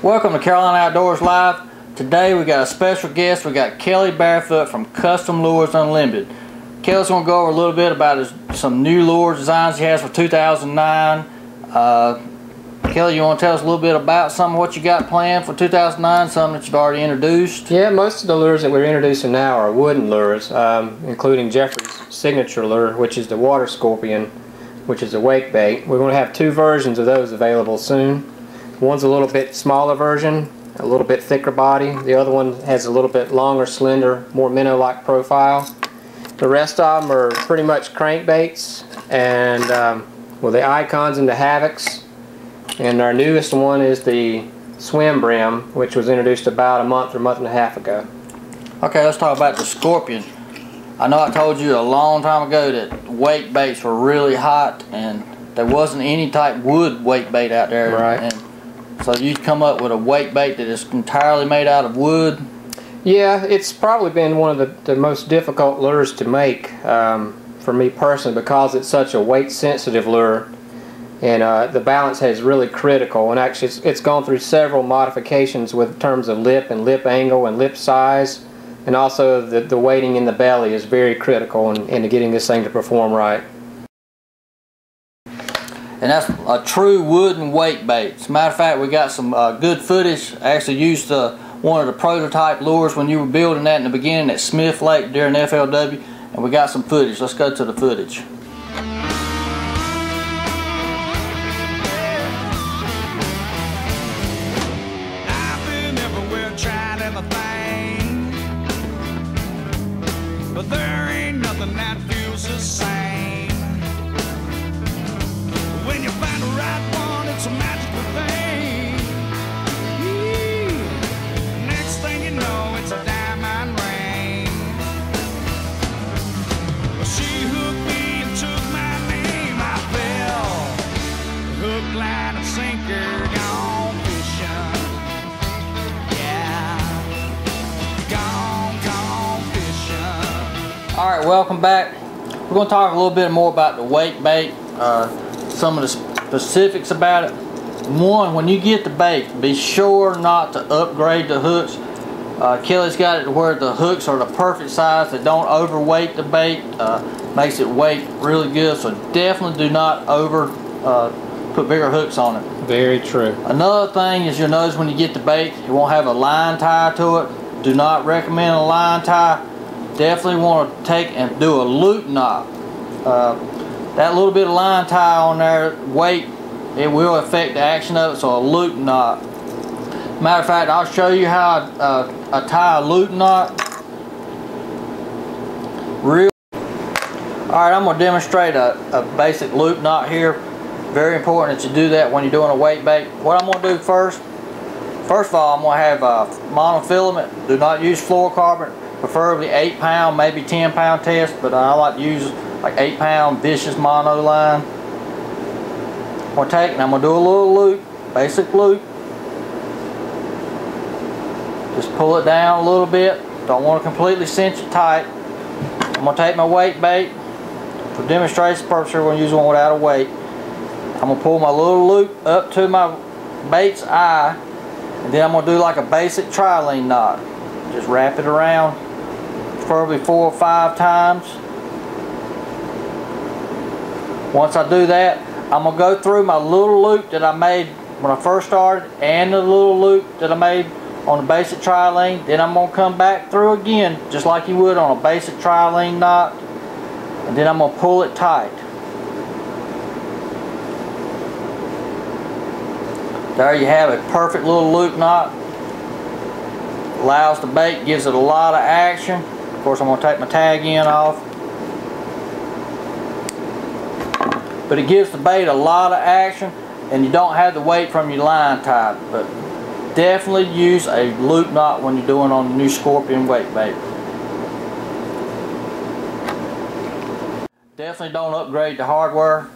Welcome to Carolina Outdoors Live. Today we got a special guest. We got Kelly Barefoot from Custom Lures Unlimited. Kelly's going to go over a little bit about some new lure designs he has for 2009. Kelly, you want to tell us a little bit about some of what you got planned for 2009, something that you've already introduced? Yeah, most of the lures that we're introducing now are wooden lures, including Jeffrey's signature lure, which is the Water Scorpion, which is a wake bait. We're going to have two versions of those available soon. One's a little bit smaller version, a little bit thicker body. The other one has a little bit longer, slender, more minnow-like profile. The rest of them are pretty much crankbaits, and well, the Icons and the Havocs. And our newest one is the Swim Brim, which was introduced about a month or month and a half ago. Okay, let's talk about the Scorpion. I know I told you a long time ago that wake baits were really hot, and there wasn't any type wood wake bait out there. Right. And so you come up with a wake bait that is entirely made out of wood. Yeah, it's probably been one of the most difficult lures to make for me personally, because it's such a weight sensitive lure, and the balance is really critical. And actually it's gone through several modifications with terms of lip and lip angle and lip size, and also the weighting in the belly is very critical in getting this thing to perform right. And that's a true wooden wake bait. As a matter of fact, we got some good footage. I actually used one of the prototype lures when you were building that in the beginning at Smith Lake during FLW, and we got some footage. Let's go to the footage. I've been everywhere, tried everything, but there ain't nothing that feels the same. When you find the right one, it's a magical thing. Next thing you know, it's a diamond ring. Well, she hooked me and took my name. I fell, hook, line, and sinker, gone fishing. Yeah, gone fishing. All right, welcome back. We're going to talk a little bit more about the wake bait. Some of the specifics about it. One, when you get the bait, be sure not to upgrade the hooks. Kelly's got it to where the hooks are the perfect size. They don't overweight the bait. Makes it weight really good. So definitely do not put bigger hooks on it. Very true. Another thing is, you'll notice when you get the bait, it won't have a line tie to it. Do not recommend a line tie. Definitely want to take and do a loop knot. That little bit of line tie on there, weight, it will affect the action of it, so a loop knot. Matter of fact, I'll show you how I tie a loop knot. Alright, I'm going to demonstrate a basic loop knot here. Very important that you do that when you're doing a wake bait. What I'm going to do first of all, I'm going to have monofilament. Do not use fluorocarbon. Preferably 8 pound, maybe 10 pound test, but I like to use like 8 pound vicious mono line. I'm going to take and I'm going to do a little loop, basic loop. Just pull it down a little bit. Don't want to completely cinch it tight. I'm going to take my wake bait. For demonstration purposes, we're going to use one without a weight. I'm going to pull my little loop up to my bait's eye, and then I'm going to do like a basic trilene knot. Just wrap it around, preferably 4 or 5 times. Once I do that, I'm going to go through my little loop that I made when I first started, and the little loop that I made on the basic trilene. Then I'm going to come back through again, just like you would on a basic trilene knot, and then I'm going to pull it tight. There you have it, perfect little loop knot. Allows the bait, gives it a lot of action. Of course, I'm going to take my tag end off. But it gives the bait a lot of action, and you don't have to wait from your line tie. But definitely use a loop knot when you're doing on the new Scorpion wake bait. Definitely don't upgrade the hardware.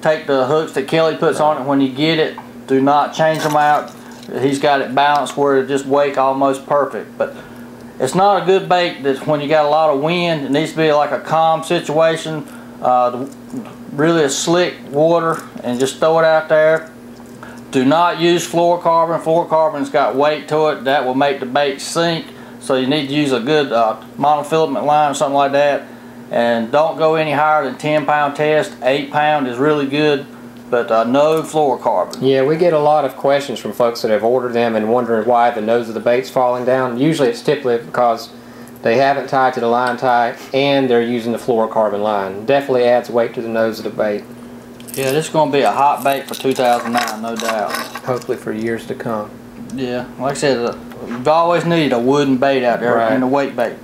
Take the hooks that Kelly puts on it when you get it. Do not change them out. He's got it balanced where it just wake almost perfect. But it's not a good bait that when you got a lot of wind. It needs to be like a calm situation. Really a slick water, and just throw it out there. Do not use fluorocarbon. Fluorocarbon's got weight to it. That will make the bait sink. So you need to use a good monofilament line or something like that. And don't go any higher than 10-pound test. 8-pound is really good, but no fluorocarbon. Yeah, we get a lot of questions from folks that have ordered them and wondering why the nose of the bait's falling down. Usually it's typically because they haven't tied to the line tie and they're using the fluorocarbon line. Definitely adds weight to the nose of the bait. Yeah, this is going to be a hot bait for 2009, no doubt. Hopefully for years to come. Yeah, like I said, we've always needed a wooden bait out there in the wake bait.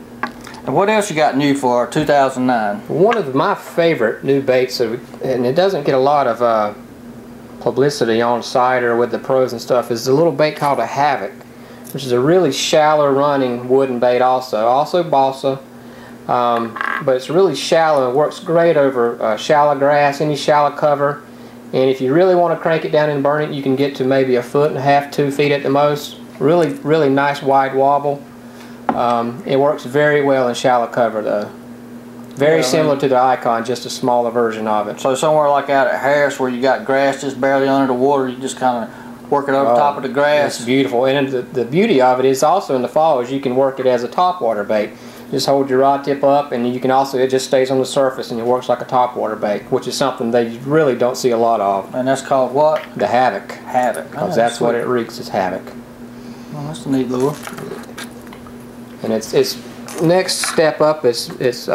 And what else you got new for 2009? One of my favorite new baits, and it doesn't get a lot of publicity on site or with the pros and stuff, is the little bait called a Havoc, which is a really shallow running wooden bait also balsa, but it's really shallow and works great over shallow grass, any shallow cover. And if you really want to crank it down and burn it, you can get to maybe 1.5 feet, 2 feet at the most. Really nice wide wobble. It works very well in shallow cover though. Very similar to the Icon, just a smaller version of it. So somewhere like out at Harris where you got grass just barely under the water, you just kind of work it over top of the grass. It's beautiful. And the beauty of it is also in the fall is you can work it as a topwater bait. Just hold your rod tip up, and you can also, it just stays on the surface and it works like a topwater bait, which is something they really don't see a lot of. And that's called what? The Havoc. Havoc. Because that's what it reeks, is Havoc. Well, that's a neat lure. And its next step up is its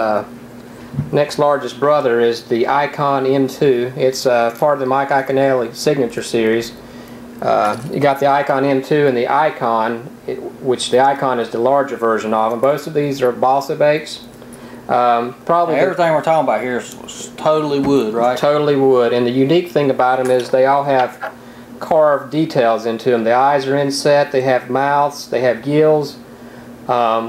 next largest brother is the Icon M2. It's part of the Mike Iaconelli signature series. You got the Icon M2 and the Icon, which the Icon is the larger version of them. Both of these are balsa baits. Probably everything we're talking about here is totally wood, right? Totally wood. And the unique thing about them is they all have carved details into them. The eyes are inset, they have mouths, they have gills,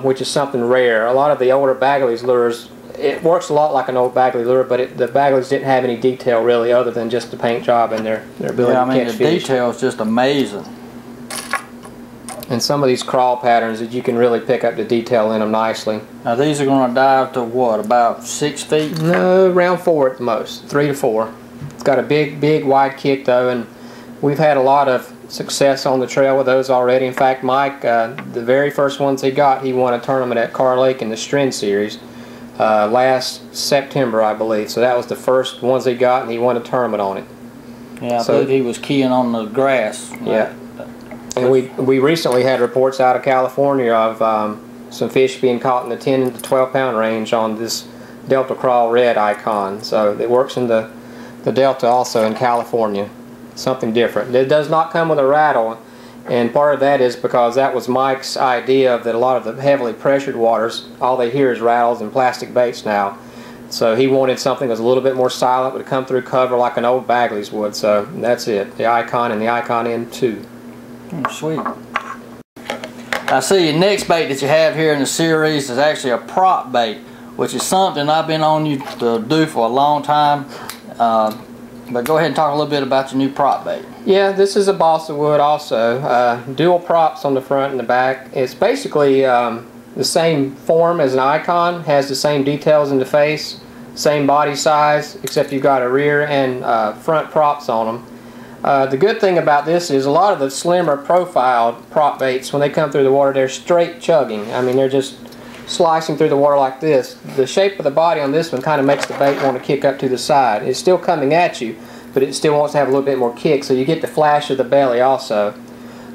which is something rare. A lot of the older Bagley's lures, it works a lot like an old Bagley lure, but the Bagleys didn't have any detail really other than just the paint job and their ability to catch fish. The detail is just amazing. And some of these crawl patterns that you can really pick up the detail in them nicely. Now these are going to dive to what, about 6 feet? No, around 4 at the most, 3 to 4. It's got a big wide kick though, and we've had a lot of success on the trail with those already. In fact, Mike, the very first ones he got, he won a tournament at Carr Lake in the Stren series last September, I believe. So that was the first ones he got, and he won a tournament on it. Yeah, I believe he was keying on the grass. Yeah. And we recently had reports out of California of some fish being caught in the 10 to 12 pound range on this Delta Crawl Red Icon. So it works in the Delta also in California. Something different. It does not come with a rattle, and part of that is because that was Mike's idea of that a lot of the heavily pressured waters, all they hear is rattles and plastic baits now. So he wanted something that was a little bit more silent, would come through cover like an old Bagley's would. So that's it, the Icon and the Icon M2. Sweet. I see your next bait that you have here in the series is actually a prop bait, which is something I've been on you to do for a long time. But go ahead and talk a little bit about your new prop bait. Yeah, this is a balsa wood also. Dual props on the front and the back. It's basically the same form as an Icon, has the same details in the face, same body size, except you've got a rear and front props on them. The good thing about this is a lot of the slimmer profiled prop baits, when they come through the water, they're straight chugging. I mean, they're just slicing through the water like this. The shape of the body on this one kind of makes the bait want to kick up to the side. It's still coming at you, but it still wants to have a little bit more kick, so you get the flash of the belly also.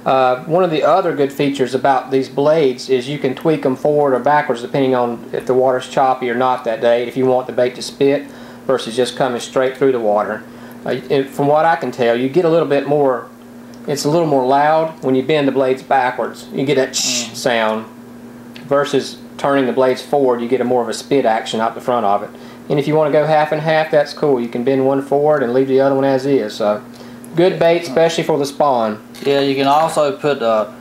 One of the other good features about these blades is you can tweak them forward or backwards depending on if the water's choppy or not that day, if you want the bait to spit versus just coming straight through the water. From what I can tell, you get a little bit more, it's a little more loud when you bend the blades backwards. You get that sound versus turning the blades forward, you get a more of a spit action out the front of it. And if you want to go half and half, that's cool. You can bend one forward and leave the other one as is. So good bait, especially for the spawn. Yeah, you can also put a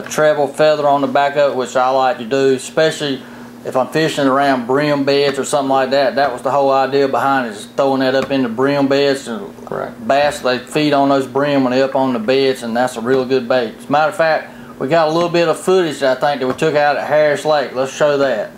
treble feather on the back of it, which I like to do, especially if I'm fishing around brim beds or something like that. That was the whole idea behind it, is throwing that up in the brim beds. And bass, they feed on those brim when they're up on the beds, and that's a real good bait. As a matter of fact, we got a little bit of footage, I think, that we took out at Harris Lake. Let's show that.